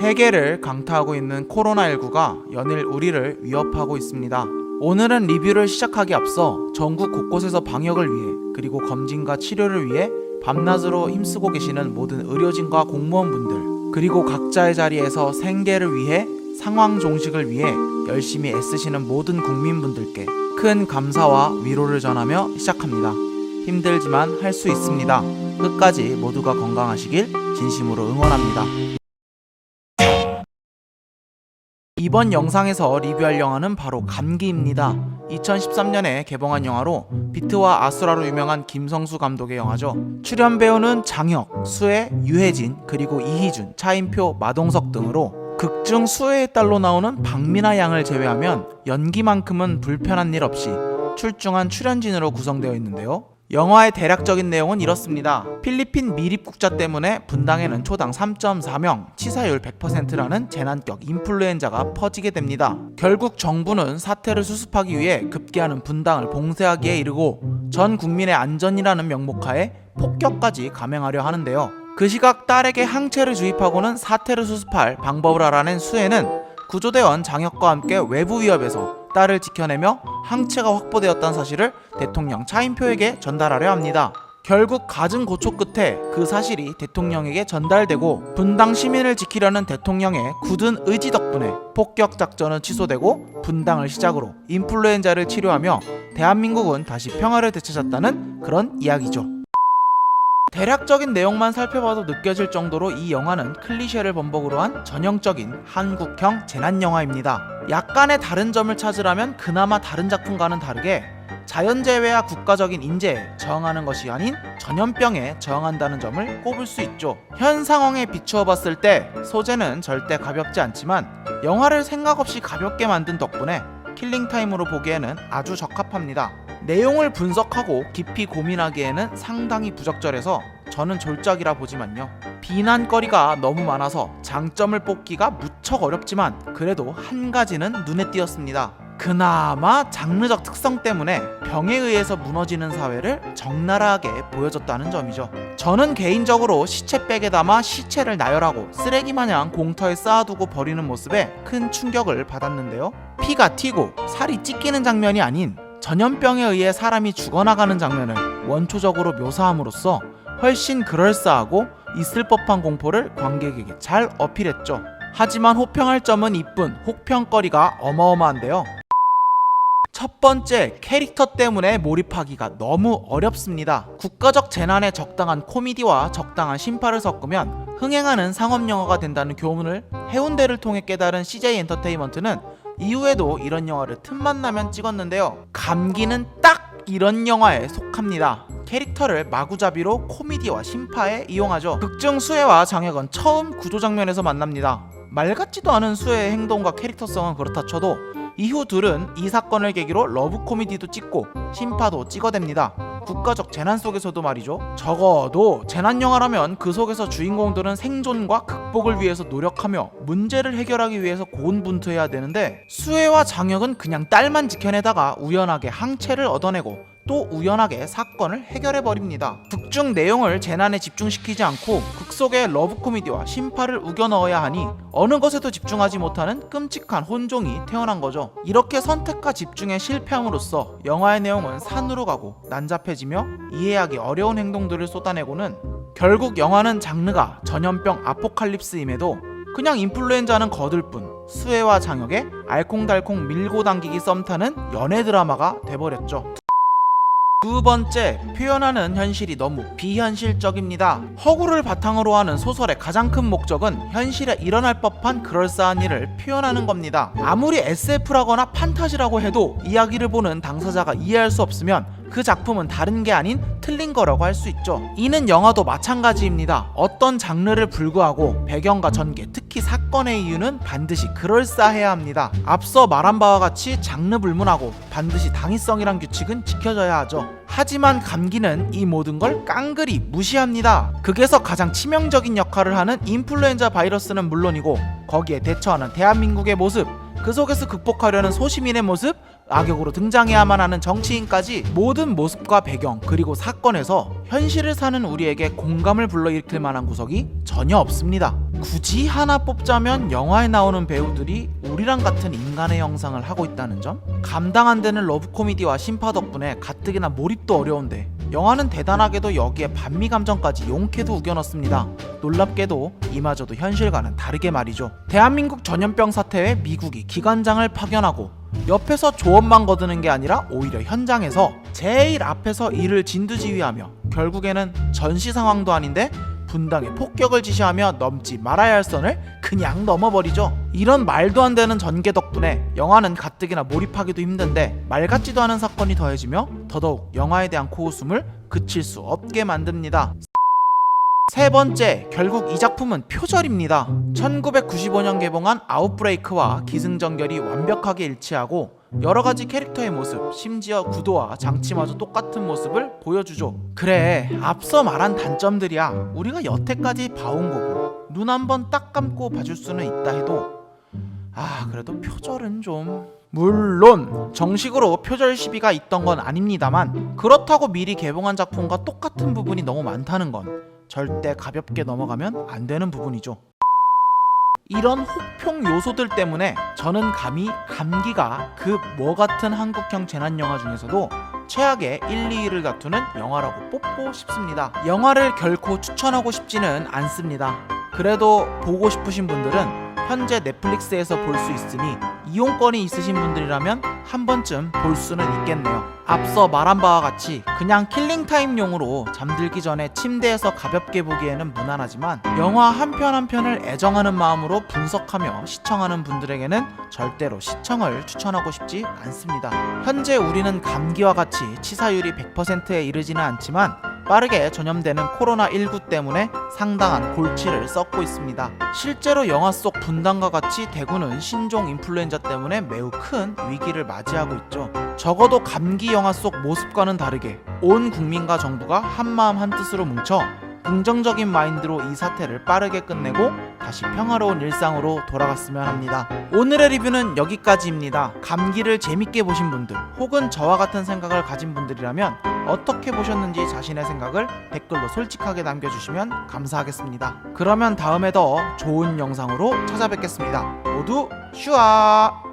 세계를 강타하고 있는 코로나19가 연일 우리를 위협하고 있습니다. 오늘은 리뷰를 시작하기 앞서 전국 곳곳에서 방역을 위해 그리고 검진과 치료를 위해 밤낮으로 힘쓰고 계시는 모든 의료진과 공무원분들, 그리고 각자의 자리에서 생계를 위해 상황 종식을 위해 열심히 애쓰시는 모든 국민분들께 큰 감사와 위로를 전하며 시작합니다. 힘들지만 할 수 있습니다. 끝까지 모두가 건강하시길 진심으로 응원합니다. 이번 영상에서 리뷰할 영화는 바로 감기입니다. 2013년에 개봉한 영화로 비트와 아수라로 유명한 김성수 감독의 영화죠. 출연 배우는 장혁, 수혜, 유해진, 그리고 이희준, 차인표, 마동석 등으로 극중 수혜의 딸로 나오는 박민아 양을 제외하면 연기만큼은 불편한 일 없이 출중한 출연진으로 구성되어 있는데요. 영화의 대략적인 내용은 이렇습니다. 필리핀 미립국자 때문에 분당에는 초당 3.4명, 치사율 100%라는 재난격 인플루엔자가 퍼지게 됩니다. 결국 정부는 사태를 수습하기 위해 급기야는 분당을 봉쇄하기에 이르고 전 국민의 안전이라는 명목하에 폭격까지 감행하려 하는데요. 그 시각 딸에게 항체를 주입하고는 사태를 수습할 방법을 알아낸 수혜는 구조대원 장혁과 함께 외부 위협에서 딸을 지켜내며 항체가 확보되었다는 사실을 대통령 차인표에게 전달하려 합니다. 결국 갖은 고초 끝에 그 사실이 대통령에게 전달되고 분당 시민을 지키려는 대통령의 굳은 의지 덕분에 폭격 작전은 취소되고 분당을 시작으로 인플루엔자를 치료하며 대한민국은 다시 평화를 되찾았다는 그런 이야기죠. 대략적인 내용만 살펴봐도 느껴질 정도로 이 영화는 클리셰를 번복으로 한 전형적인 한국형 재난영화입니다. 약간의 다른 점을 찾으라면 그나마 다른 작품과는 다르게 자연재해와 국가적인 인재에 저항하는 것이 아닌 전염병에 저항한다는 점을 꼽을 수 있죠. 현 상황에 비추어 봤을 때 소재는 절대 가볍지 않지만 영화를 생각 없이 가볍게 만든 덕분에 킬링타임으로 보기에는 아주 적합합니다. 내용을 분석하고 깊이 고민하기에는 상당히 부적절해서 저는 졸작이라 보지만요. 비난거리가 너무 많아서 장점을 뽑기가 무척 어렵지만 그래도 한 가지는 눈에 띄었습니다. 그나마 장르적 특성 때문에 병에 의해서 무너지는 사회를 적나라하게 보여줬다는 점이죠. 저는 개인적으로 시체백에 담아 시체를 나열하고 쓰레기마냥 공터에 쌓아두고 버리는 모습에 큰 충격을 받았는데요. 피가 튀고 살이 찢기는 장면이 아닌 전염병에 의해 사람이 죽어나가는 장면을 원초적으로 묘사함으로써 훨씬 그럴싸하고 있을 법한 공포를 관객에게 잘 어필했죠. 하지만 호평할 점은 이뿐 혹평거리가 어마어마한데요. 첫 번째, 캐릭터 때문에 몰입하기가 너무 어렵습니다. 국가적 재난에 적당한 코미디와 적당한 심파를 섞으면 흥행하는 상업영화가 된다는 교훈을 해운대를 통해 깨달은 CJ 엔터테인먼트는 이후에도 이런 영화를 틈만 나면 찍었는데요. 감기는 딱 이런 영화에 속합니다. 캐릭터를 마구잡이로 코미디와 심파에 이용하죠. 극중 수혜와 장혁은 처음 구조 장면에서 만납니다. 말 같지도 않은 수혜의 행동과 캐릭터성은 그렇다 쳐도 이후 둘은 이 사건을 계기로 러브 코미디도 찍고 심파도 찍어댑니다. 국가적 재난 속에서도 말이죠. 적어도 재난 영화라면 그 속에서 주인공들은 생존과 극복을 위해서 노력하며 문제를 해결하기 위해서 고군분투해야 되는데 수혜와 장혁은 그냥 딸만 지켜내다가 우연하게 항체를 얻어내고 또 우연하게 사건을 해결해버립니다. 극중 내용을 재난에 집중시키지 않고 극 속의 러브 코미디와 심파를 우겨 넣어야 하니 어느 것에도 집중하지 못하는 끔찍한 혼종이 태어난 거죠. 이렇게 선택과 집중에 실패함으로써 영화의 내용은 산으로 가고 난잡해지며 이해하기 어려운 행동들을 쏟아내고는 결국 영화는 장르가 전염병 아포칼립스임에도 그냥 인플루엔자는 거들 뿐 수혜와 장혁의 알콩달콩 밀고 당기기 썸 타는 연애 드라마가 돼버렸죠. 두 번째, 표현하는 현실이 너무 비현실적입니다. 허구를 바탕으로 하는 소설의 가장 큰 목적은 현실에 일어날 법한 그럴싸한 일을 표현하는 겁니다. 아무리 SF라거나 판타지라고 해도 이야기를 보는 당사자가 이해할 수 없으면 그 작품은 다른 게 아닌 틀린 거라고 할 수 있죠. 이는 영화도 마찬가지입니다. 어떤 장르를 불구하고 배경과 전개, 특히 사건의 이유는 반드시 그럴싸해야 합니다. 앞서 말한 바와 같이 장르 불문하고 반드시 당위성이란 규칙은 지켜져야 하죠. 하지만 감기는 이 모든 걸 깡그리 무시합니다. 극에서 가장 치명적인 역할을 하는 인플루엔자 바이러스는 물론이고 거기에 대처하는 대한민국의 모습, 그 속에서 극복하려는 소시민의 모습, 악역으로 등장해야만 하는 정치인까지 모든 모습과 배경 그리고 사건에서 현실을 사는 우리에게 공감을 불러일으킬 만한 구석이 전혀 없습니다. 굳이 하나 뽑자면 영화에 나오는 배우들이 우리랑 같은 인간의 형상을 하고 있다는 점? 감당 안 되는 러브 코미디와 심파 덕분에 가뜩이나 몰입도 어려운데 영화는 대단하게도 여기에 반미 감정까지 용케도 우겨넣습니다. 놀랍게도 이마저도 현실과는 다르게 말이죠. 대한민국 전염병 사태에 미국이 기관장을 파견하고 옆에서 조언만 거두는 게 아니라 오히려 현장에서 제일 앞에서 일을 진두지휘하며 결국에는 전시 상황도 아닌데 분당에 폭격을 지시하며 넘지 말아야 할 선을 그냥 넘어버리죠. 이런 말도 안 되는 전개 덕분에 영화는 가뜩이나 몰입하기도 힘든데 말 같지도 않은 사건이 더해지며 더더욱 영화에 대한 코웃음을 그칠 수 없게 만듭니다. 세 번째, 결국 이 작품은 표절입니다. 1995년 개봉한 아웃브레이크와 기승전결이 완벽하게 일치하고 여러가지 캐릭터의 모습, 심지어 구도와 장치마저 똑같은 모습을 보여주죠. 그래, 앞서 말한 단점들이야 우리가 여태까지 봐온 거고 눈 한번 딱 감고 봐줄 수는 있다 해도 그래도 표절은 좀... 물론 정식으로 표절 시비가 있던 건 아닙니다만 그렇다고 미리 개봉한 작품과 똑같은 부분이 너무 많다는 건 절대 가볍게 넘어가면 안 되는 부분이죠. 이런 혹평 요소들 때문에 저는 감히 감기가 그 뭐 같은 한국형 재난영화 중에서도 최악의 1, 2위를 다투는 영화라고 뽑고 싶습니다. 영화를 결코 추천하고 싶지는 않습니다. 그래도 보고 싶으신 분들은 현재 넷플릭스에서 볼 수 있으니 이용권이 있으신 분들이라면 한 번쯤 볼 수는 있겠네요. 앞서 말한 바와 같이 그냥 킬링타임용으로 잠들기 전에 침대에서 가볍게 보기에는 무난하지만 영화 한 편 한 편을 애정하는 마음으로 분석하며 시청하는 분들에게는 절대로 시청을 추천하고 싶지 않습니다. 현재 우리는 감기와 같이 치사율이 100%에 이르지는 않지만 빠르게 전염되는 코로나19 때문에 상당한 골치를 썩고 있습니다. 실제로 영화 속 분당과 같이 대구는 신종 인플루엔자 때문에 매우 큰 위기를 맞이하고 있죠. 적어도 감기 영화 속 모습과는 다르게 온 국민과 정부가 한마음 한뜻으로 뭉쳐 긍정적인 마인드로 이 사태를 빠르게 끝내고 다시 평화로운 일상으로 돌아갔으면 합니다. 오늘의 리뷰는 여기까지입니다. 감기를 재밌게 보신 분들 혹은 저와 같은 생각을 가진 분들이라면 어떻게 보셨는지 자신의 생각을 댓글로 솔직하게 남겨주시면 감사하겠습니다. 그러면 다음에 더 좋은 영상으로 찾아뵙겠습니다. 모두 슈아!